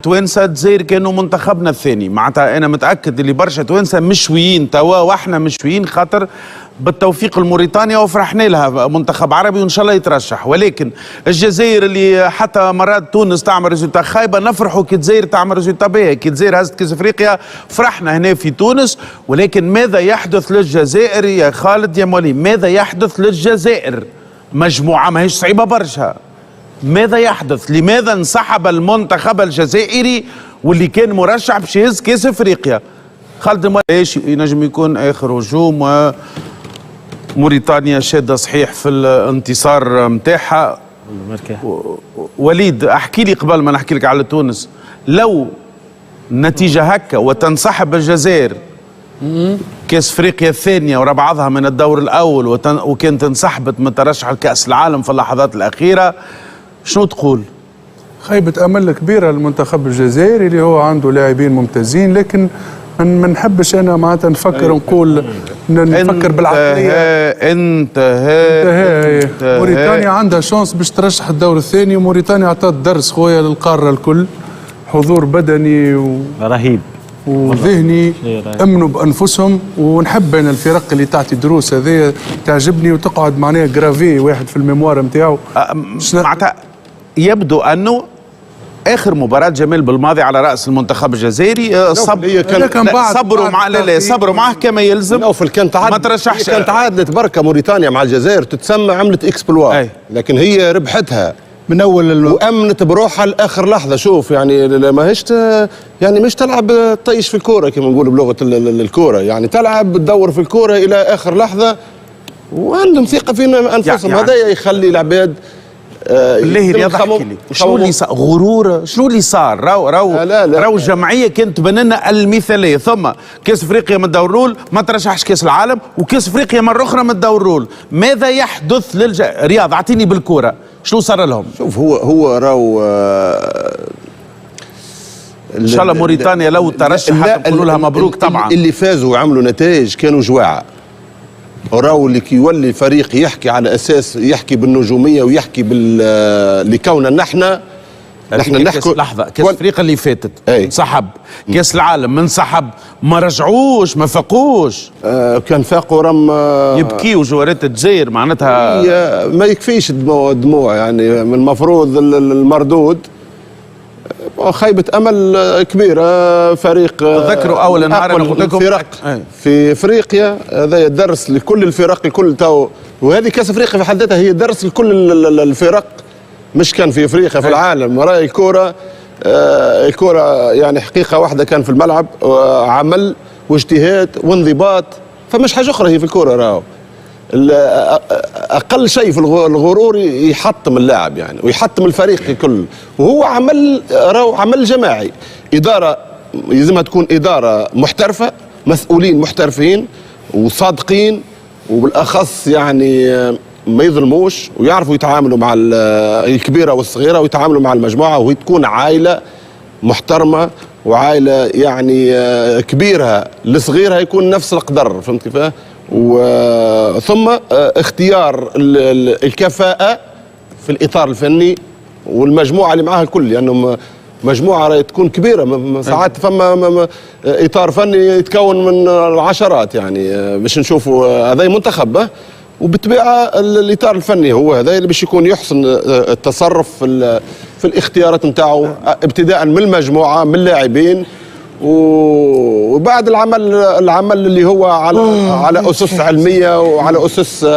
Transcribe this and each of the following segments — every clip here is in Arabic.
توانسه الجزائر كانوا منتخبنا الثاني، معناتها انا متاكد اللي برشا توانسه مشويين توا واحنا مشويين خاطر بالتوفيق الموريتانيا وفرحنا لها منتخب عربي وان شاء الله يترشح. ولكن الجزائر اللي حتى مرات تونس تعمل ريزولتا خايبه نفرحوا كي الجزائر تعمل ريزولتا باهي، كي الجزائر هزت كاس افريقيا فرحنا هنا في تونس. ولكن ماذا يحدث للجزائر يا خالد يا مولي؟ ماذا يحدث للجزائر؟ مجموعه ماهيش صعيبه برشا. ماذا يحدث؟ لماذا انسحب المنتخب الجزائري واللي كان مرشح باش يهز كاس افريقيا؟ خالد ايش ينجم يكون اخر هجوم؟ موريتانيا شاده صحيح في الانتصار نتاعها. وليد احكي لي قبل ما نحكي لك على تونس، لو النتيجه هكا وتنسحب الجزائر كاس افريقيا الثانيه ورا بعضها من الدور الاول وكانت انسحبت من ترشح الكاس العالم في اللحظات الاخيره، شنو تقول؟ خيبة أمل كبيرة للمنتخب الجزائري اللي هو عنده لاعبين ممتازين، لكن ما نحبش أنا معناتها نفكر نقول نفكر بالعقلية. انتهى موريتانيا عندها شانس باش ترشح الدور الثاني، وموريتانيا عطات درس خويا للقارة الكل، حضور بدني رهيب وذهني، امنوا بانفسهم. ونحب انا الفرق اللي تعطي دروس هذه تعجبني وتقعد معناها جرافي واحد في الميموار نتاعو. معناتها يبدو انه اخر مباراة جمال بالماضي على راس المنتخب الجزائري صبروا مع صبروا معه كما يلزم. نوفل كانت ما ترشحش، كانت عادلت بركه موريتانيا مع الجزائر تتسمى عملت اكسبلوا، لكن هي ربحتها من اول وامنت بروحها لاخر لحظه. شوف يعني ماهيش يعني مش تلعب طيش في الكوره كما نقول بلغه الكوره، يعني تلعب تدور في الكوره الى اخر لحظه وعندهم ثقه في انفسهم. يعني هذا يخلي العباد بالله رياض احكي لي شنو اللي صار؟ غرور؟ شنو اللي صار؟ راو الجمعيه كانت تبان لنا المثاليه، ثم كاس افريقيا من الدور الاول ما ترشحش كاس العالم، وكاس افريقيا مره اخرى من الدور الاول. ماذا يحدث رياض اعطيني بالكوره شنو صار لهم؟ شوف هو راو ان شاء الله موريتانيا لو ترشحت نقولوا لها مبروك. طبعا اللي فازوا وعملوا نتائج كانوا جواعه، وراو اللي كيولي فريق يحكي على اساس يحكي بالنجوميه ويحكي لكوننا نحن نحكي لحظه. كاس افريقيا اللي فاتت انسحب، كاس العالم انسحب، ما رجعوش ما فاقوش. كان فاقوا رم يبكيوا جوارات الجزائر معناتها ما يكفيش دموع يعني من المفروض المردود. خيبة أمل كبيرة. فريق تذكروا أول نهار أنا قلت لكم فرق في أفريقيا، هذا درس لكل الفرق الكل تو، وهذه كأس أفريقيا في حد ذاتها هي درس لكل الفرق، مش كان في أفريقيا في العالم. وراء الكرة يعني حقيقة واحدة كان في الملعب عمل واجتهاد وانضباط، فمش حاجة أخرى هي في الكرة. راهو اقل شيء في الغرور يحطم اللاعب يعني ويحطم الفريق الكل، وهو عمل جماعي. اداره لازمها تكون اداره محترفه، مسؤولين محترفين وصادقين، وبالاخص يعني ما يظلموش ويعرفوا يتعاملوا مع الكبيره والصغيره ويتعاملوا مع المجموعه، وهي تكون عائله محترمه وعائله يعني كبيرها لصغيرها يكون نفس القدر. فهمت كيف؟ ثم اختيار الكفاءة في الإطار الفني والمجموعة اللي معاها الكل، لأنهم يعني مجموعة راهي تكون كبيرة، ساعات فما إطار فني يتكون من العشرات يعني باش نشوفوا هذا منتخب. وبالطبيعة الإطار الفني هو هذا اللي باش يكون يحسن التصرف في الاختيارات نتاعو، ابتداء من المجموعة من اللاعبين، وبعد العمل اللي هو على اسس علميه وعلى اسس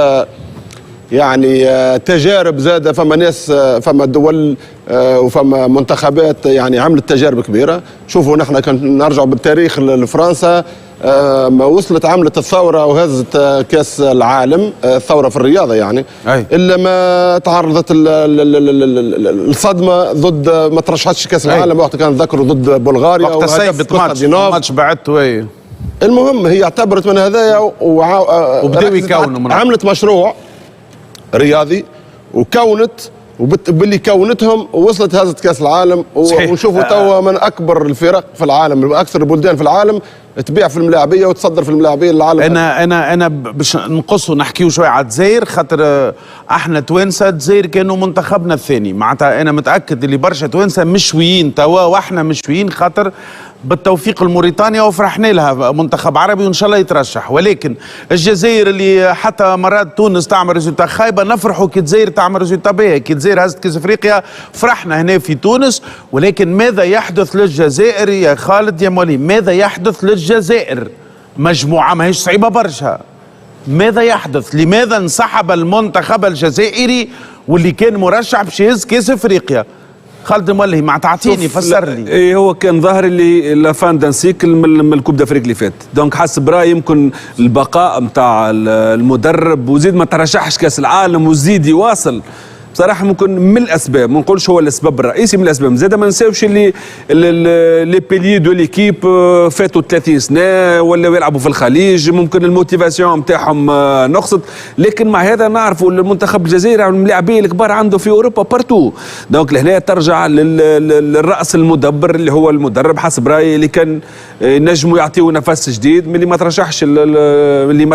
يعني تجارب زاده. فما ناس فما دول وفما منتخبات يعني عملت تجارب كبيره. شوفوا نحن كان نرجع بالتاريخ لفرنسا، ما وصلت عملت الثوره وهزت كاس العالم، الثوره في الرياضه يعني، الا ما تعرضت الصدمه ضد ما ترشحتش كاس العالم وقت كان ذكروا ضد بلغاريا وقت سيبت ماتش بعدته. المهم هي اعتبرت من هذايا وبداوا يكونوا عملت مشروع رياضي وكونت، وباللي كونتهم وصلت هزت كاس العالم. ونشوفوا توا من اكبر الفرق في العالم، من اكثر البلدان في العالم تبيع في الملاعبيه وتصدر في الملاعبيه للعالم. انا باش نقصوا نحكيو شويه على الجزائر، خاطر احنا توانسه الجزائر كانوا منتخبنا الثاني، معناتها انا متاكد اللي برشا توانسه مشويين توا واحنا مشويين، خاطر بالتوفيق الموريتانيا وفرحنا لها منتخب عربي وان شاء الله يترشح. ولكن الجزائر اللي حتى مرات تونس تعمل ريزولتا خايبه نفرحوا كي الجزائر تعمل ريزولتا باهي، كي الجزائر هزت كاس افريقيا فرحنا هنا في تونس. ولكن ماذا يحدث للجزائر يا خالد يا مولي؟ ماذا يحدث للجزائر؟ مجموعه ماهيش صعيبه برشا. ماذا يحدث؟ لماذا انسحب المنتخب الجزائري واللي كان مرشح باش يهز كاس افريقيا؟ خالد مولي ما تعطيني فسر لي. ايه هو كان ظاهر اللي لا فان دان سيكل من الكوب دافريك اللي فات، دونك حسب رايي يمكن البقاء نتاع المدرب وزيد ما ترشحش كاس العالم وزيد يواصل بصراحه ممكن من الاسباب، ما نقولش هو الاسباب الرئيسي من الاسباب. زاد ما نساوش اللي لي بيلي دو ليكيب فاتوا 30 سنه ولا يلعبوا في الخليج، ممكن الموتيفاسيون نتاعهم نقصت. لكن مع هذا نعرفوا المنتخب الجزائري من اللاعبين الكبار عنده في اوروبا بارتو، دونك لهنا ترجع للراس المدبر اللي هو المدرب حسب رايي اللي كان نجموا يعطيوا نفس جديد من اللي ما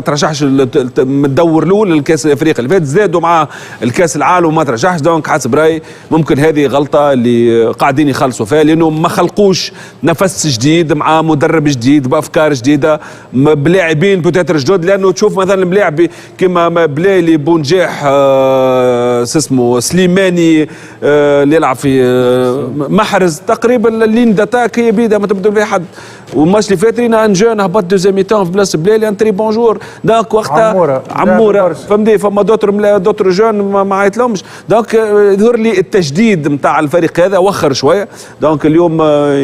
ترشحش من الدور الاول للكاس الافريقي اللي فات، زادوا مع الكاس العالم وما ترشحش. دونك حسب رايي ممكن هذه غلطه اللي قاعدين يخلصوا فيها، لانه ما خلقوش نفس جديد مع مدرب جديد بافكار جديده بلاعبين بوتيتر جدد. لانه تشوف مثلا ملاعب كما بلايلي بونجاح اسمه سليماني اللي يلعب في محرز تقريبا اللين داتاك هي بيدا ما تبدو بها حد. والماتش اللي فات رينا ان جون هبط دوزيام ميتون في بلاصه بلالي ان تري بونجور. دونك وقتها عموره فهمتي فما دوتر جون ما عيطلهمش. دونك يظهر لي التجديد نتاع الفريق هذا وخر شويه. دونك اليوم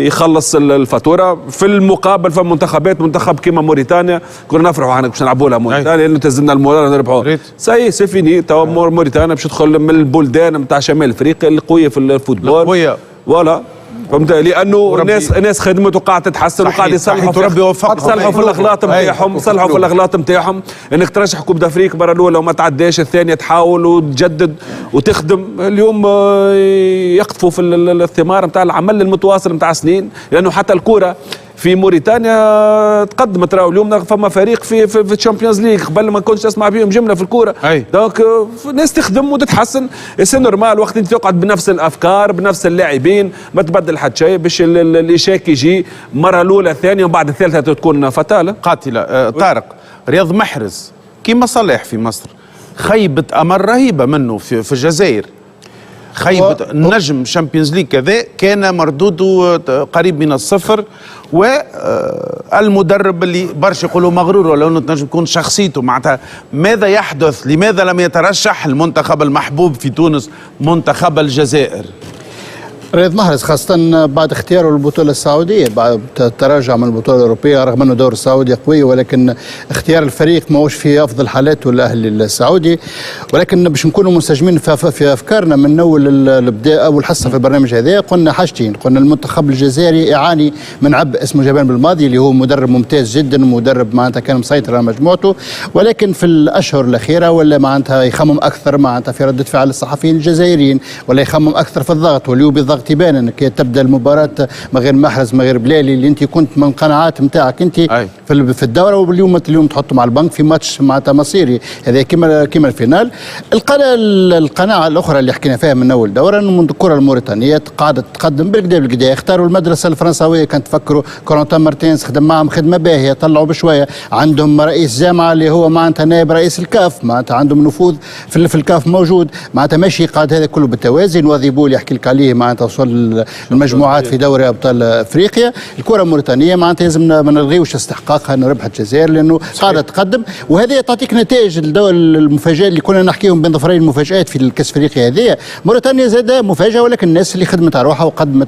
يخلص الفاتوره. في المقابل في منتخبات منتخب كيما موريتانيا كنا نفرحوا احنا باش نلعبوا لها موريتانيا لانه تهزمنا المورا نربحوا. سي فيني توا موريتانيا باش تدخل من البلدان نتاع شمال افريقيا القويه في الفوتبول. فوالا فهمت، لانه الناس خدمت وقاعده تتحسن وقاعد يصلحوا في الاغلاط نتاعهم، صلحوا في الاغلاط نتاعهم. انك ترشح كوب دافريك المره الاولى وما تعداش، الثانيه تحاول وتجدد وتخدم. اليوم يقطفوا في الثمار نتاع العمل المتواصل نتاع سنين، لانه حتى الكره في موريتانيا تقدمت. راهو اليوم فما فريق في الشامبيونز ليغ قبل ما كنتش تسمع بهم جمله في الكوره. دونك الناس تخدم وتتحسن. سي نورمال وقت انت تقعد بنفس الافكار بنفس اللاعبين ما تبدل حتى شيء باش الاشاك يجي مره الاولى الثانيه وبعد الثالثه تكون فتاله قاتله. طارق، رياض محرز كيما صلاح في مصر خيبه امل رهيبه منه في الجزائر. خيبة النجم شامبيونز ليج كذا كان مردوده قريب من الصفر. والمدرب اللي برشا يقولوا مغرور ولا انه تنجم تكون شخصيته. معناتها ماذا يحدث؟ لماذا لم يترشح المنتخب المحبوب في تونس منتخب الجزائر؟ رياض محرز خاصة بعد اختياره للبطولة السعودية بعد التراجع من البطولة الأوروبية، رغم أنه دور السعودي قوي ولكن اختيار الفريق ما هوش في أفضل حالاته الأهلي السعودي. ولكن باش نكونوا منسجمين في أفكارنا من أول حصة في البرنامج هذا قلنا حاجتين. قلنا المنتخب الجزائري يعاني من عبء اسمه جبان بالماضي اللي هو مدرب ممتاز جدا ومدرب معناتها كان مسيطر على مجموعته، ولكن في الأشهر الأخيرة ولا معناتها يخمم أكثر معناتها في ردة فعل الصحفيين الجزائريين، ولا يخمم أكثر في الضغط. واليوم بالضغط يبان انك تبدا المباراه من غير محرز من غير بلالي اللي انت كنت من القناعات نتاعك انت في الدوره، واليوم تحطهم على البنك في ماتش معناتها مصيري هذا كما الفينال. القناعه الاخرى اللي حكينا فيها من اول دوره انه الكره الموريتانيه قاعده تقدم بالكدا. اختاروا المدرسه الفرنساويه كانت تفكروا كورونتان مارتينز خدم معهم خدمه باهيه، طلعوا بشويه. عندهم رئيس جامعه اللي هو معناتها نائب رئيس الكاف، معناتها عندهم نفوذ في الكاف موجود، معناتها ماشي قاعد هذا كله بالتوازي. نواظبوا اللي يحكي لك عليه معناتها وصل المجموعات في دوري ابطال افريقيا. الكره الموريتانيه معناتها لازم ما نلغيوش استحقاقها ان ربحت الجزائر لانه قاعده تقدم، وهذه تعطيك نتائج. المفاجاه اللي كنا نحكيهم بين ظفرين المفاجات في الكاس الافريقي هذه، موريتانيا زاد مفاجاه ولكن الناس اللي خدمت على روحها وقدمت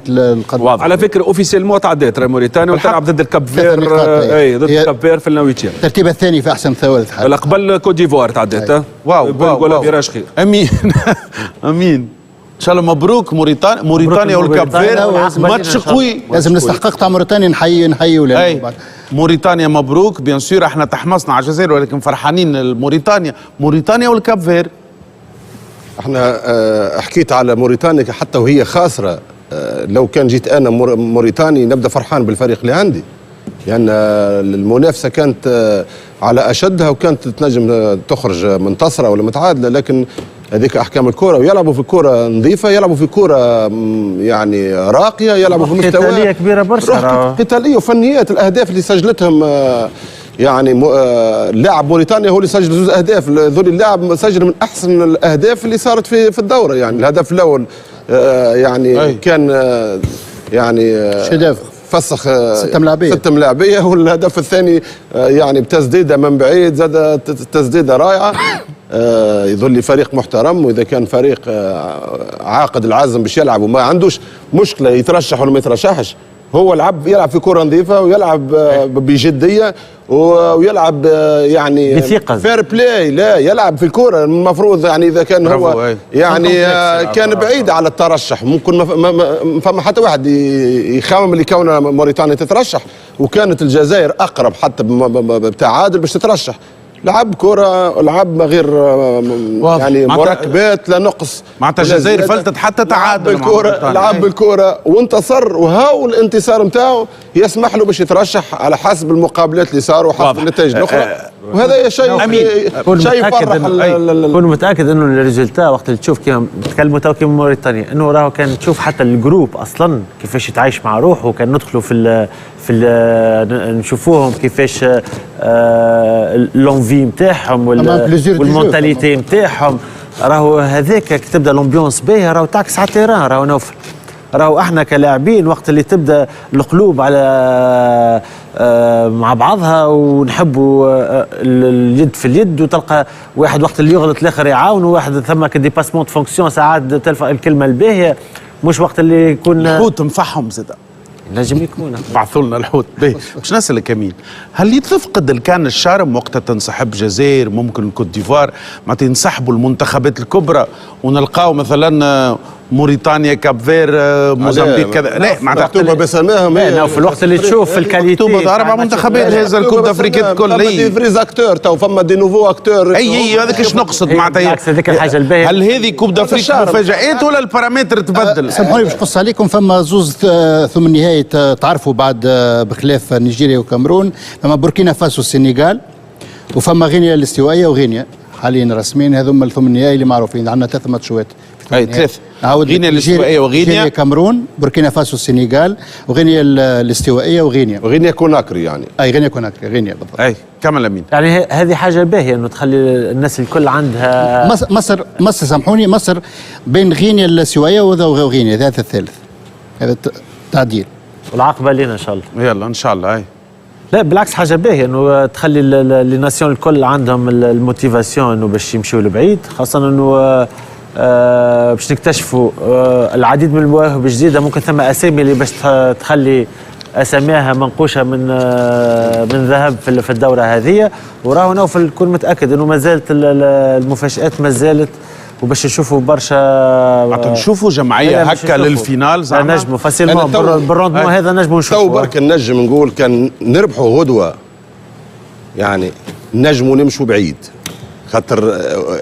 على فكره اوفيسيل تعدات موريتانيا وتلعب ضد الكاب فير. ضد الكاب فير في النويتير الترتيب الثاني في احسن ثالث حال. قبل كوت ديفوار تعدات. واو امين امين ان شاء الله. مبروك موريتانيا والكاب فير ماتش قوي. لازم الاستحقاق تاع موريتانيا نحيي موريتانيا مبروك. بيان سور احنا تحمسنا على الجزائر ولكن فرحانين موريتانيا والكاب فير. احنا حكيت على موريتانيا حتى وهي خاسره. لو كان جيت انا موريتاني نبدا فرحان بالفريق اللي عندي. لان المنافسه كانت على اشدها، وكانت تنجم تخرج منتصره ولا متعادله، لكن هذيك احكام الكره، ويلعبوا في كره نظيفه، يلعبوا في كره يعني راقيه، يلعبوا في مستوى قتاليه كبيره برشا، قتاليه وفنيات. الاهداف اللي سجلتهم يعني لاعب موريتانيا هو اللي سجل 2 أهداف، ذول اللاعب سجل من احسن الاهداف اللي صارت في الدوره. يعني الهدف الاول يعني كان يعني شداف فسخ 6 ملاعبيه 6 ملاعبيه، والهدف الثاني يعني بتسديده من بعيد، زاد تسديده رائعه. يظل فريق محترم، واذا كان فريق عاقد العزم باش يلعب وما عندوش مشكله يترشح ولا ما يترشحش، هو يلعب في كره نظيفه، ويلعب بجديه، ويلعب يعني بثقة، فير بلاي. لا يلعب في الكره المفروض، يعني اذا كان هو يعني كان بعيد على الترشح، ممكن ما فما حتى واحد يخمم اللي كون موريتانيا تترشح، وكانت الجزائر اقرب حتى بتعادل باش تترشح. لعب كرة، لعب غير يعني مركبات، لا نقص. معناتها الجزائر فلتت حتى تعادل بالكرة، لعب بالكرة وانتصر، وهاو الانتصار نتاعو يسمح له باش يترشح على حسب المقابلات اللي صاروا وحسب النتائج الاخرى. وهذا شيء يفرح. كون متاكد انه الريزلتا وقت اللي تشوف كيما تكلموا تو كيما موريتانيا، انه راهو كان تشوف حتى الجروب اصلا كيفاش يتعايش مع روحه، كان ندخلوا نشوفوهم كيفاش لونفي نتاعهم والمونتاليتي نتاعهم. راهو هذاك كي تبدا لومبيونس باهيه راهو تعكس على التيران. راهو نوفل، راهو احنا كلاعبين وقت اللي تبدا القلوب على مع بعضها ونحبوا اليد في اليد، وتلقى واحد وقت اللي يغلط الاخر يعاون، وواحد ثم ديباسمون دو فونكسيون ساعات تلفى الكلمه الباهيه، مش وقت اللي يكون الحوت مفحهم زاد. نجم يكون بعثوا لنا الحوت. باش نسألك امين، هل يتفقد كان الشارم وقتها تنسحب الجزائر، ممكن الكوت ديفوار، معناتها ينسحبوا المنتخبات الكبرى ونلقاو مثلا موريتانيا، كاب فير، موزمبيق كذا؟ لا معناتها مكتوبه باسمائهم. في الوقت اللي تشوف في الكاليتي مكتوبه 4 منتخبات هذا الكوب دافريكا الكل. فما دي فريز اكتور، تو فما دي نوفو اكتور. اي هذاك ايش نقصد معناتها؟ هذيك الحاجه الباهيه. هل هذه كوب دافريكا مفاجآت ولا البارامتر تبدل؟ سامحوني باش نقص عليكم، فما زوز ثم النهائي تعرفوا بعد بخلاف نيجيريا وكامرون، فما بوركينا فاسو والسنغال، وفما غينيا الاستوائيه وغينيا حاليا رسميين. هذوما الثم النهائي اللي معروفين، عندنا 3 ماتشات. اي 3 غينيا الاستوائيه وغينيا كامرون، بوركينا فاسو السنغال، وغينيا الاستوائيه وغينيا كوناكري. يعني غينيا كوناكري، غينيا بالضبط. اي كمل امين. يعني هذه حاجه باهيه انه تخلي الناس الكل عندها. مصر سامحوني، مصر بين غينيا الاستوائيه وغينيا ذات الثالث، هذا تعديل. والعقبه لنا ان شاء الله. يلا ان شاء الله. اي لا بالعكس حاجه باهيه انه تخلي لي ناسيون الكل عندهم الموتيفاسيون انه باش يمشيوا لبعيد، خاصه انه باش نكتشفوا العديد من المواهب الجديده. ممكن ثم اسامي اللي باش تخلي اساميها منقوشه من ذهب في الدوره هذه. وراهو نوفل كون متاكد انه ما زالت المفاجات ما زالت، وباش نشوفوا برشا. نشوفوا جمعيه هكا للفينال زعما نجموا فاسيلمون بالروندمون هذا نجموا نشوفوا. تو برك نجم نقول كان نربحوا غدوه، يعني نجموا نمشوا بعيد، خاطر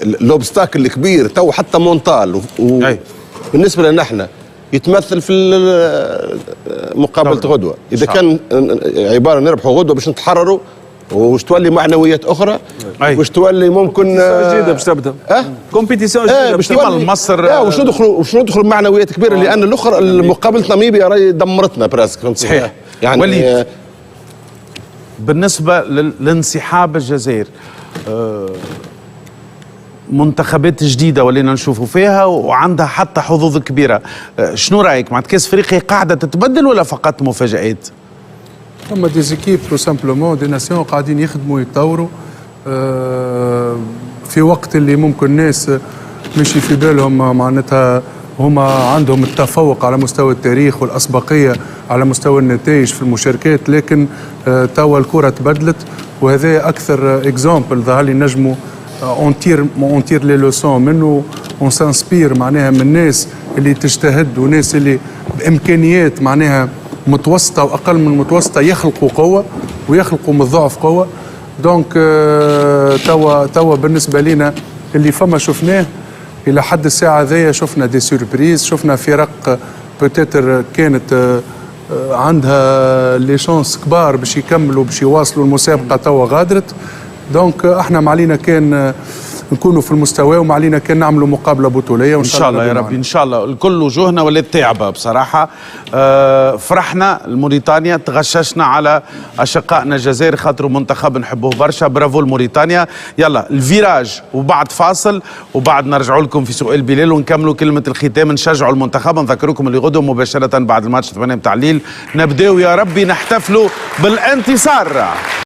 الاوبستاكل الكبير تو حتى مونتال بالنسبه لنا احنا يتمثل في مقابله غدوه. اذا كان عباره نربحوا غدوه باش نتحرروا، وش تولي معنويات اخرى، وش تولي ممكن جديده باش تبدا كومبيتيسيون جديده باش تولي مصر. وش ندخلوا بمعنويات كبيره، لان الاخرى مقابله ناميبيا راهي دمرتنا براسك. صحيح. يعني وليد بالنسبه لانسحاب الجزائر، منتخبات جديده ولينا نشوفوا فيها وعندها حتى حظوظ كبيره، شنو رايك؟ مع كاس افريقيا قاعده تتبدل ولا فقط مفاجات؟ فما دي زيكيب تو سامبلومون دي ناسيون قاعدين يخدموا يتطوروا في وقت اللي ممكن الناس مشي في بالهم معناتها هما عندهم التفوق على مستوى التاريخ والأسبقية على مستوى النتائج في المشاركات، لكن توا الكرة تبدلت، وهذا أكثر إكزامبل ظهر لي نجموا اون تير لي لوسون منه، اون سانسبير معناها من الناس اللي تجتهد وناس اللي بإمكانيات معناها متوسطة وأقل من المتوسطة يخلقوا قوة ويخلقوا من الضعف قوة. دونك توا بالنسبة لنا اللي فما شفناه إلى حد الساعة ذي، شفنا دي سوربريز، شفنا فرق بوتيتر كانت عندها لي شانس كبار باش يكملوا باش يواصلوا المسابقه توا غادرت. دونك احنا ما علينا كان نكونوا في المستوى وما علينا كان نعملوا مقابله بطوليه ان شاء الله يا ربي ان شاء الله. الكل وجوهنا ولات تعبه بصراحه. فرحنا لموريتانيا، تغششنا على اشقائنا الجزائر خاطروا منتخب نحبوه برشا. برافو لموريتانيا. يلا الفيراج وبعد فاصل وبعد نرجعوا لكم في سؤال بلال ونكملوا كلمه الختام. نشجعوا المنتخب. نذكركم اللي غدوه مباشره بعد الماتش 8 متاع الليل نبداو يا ربي نحتفلوا بالانتصار.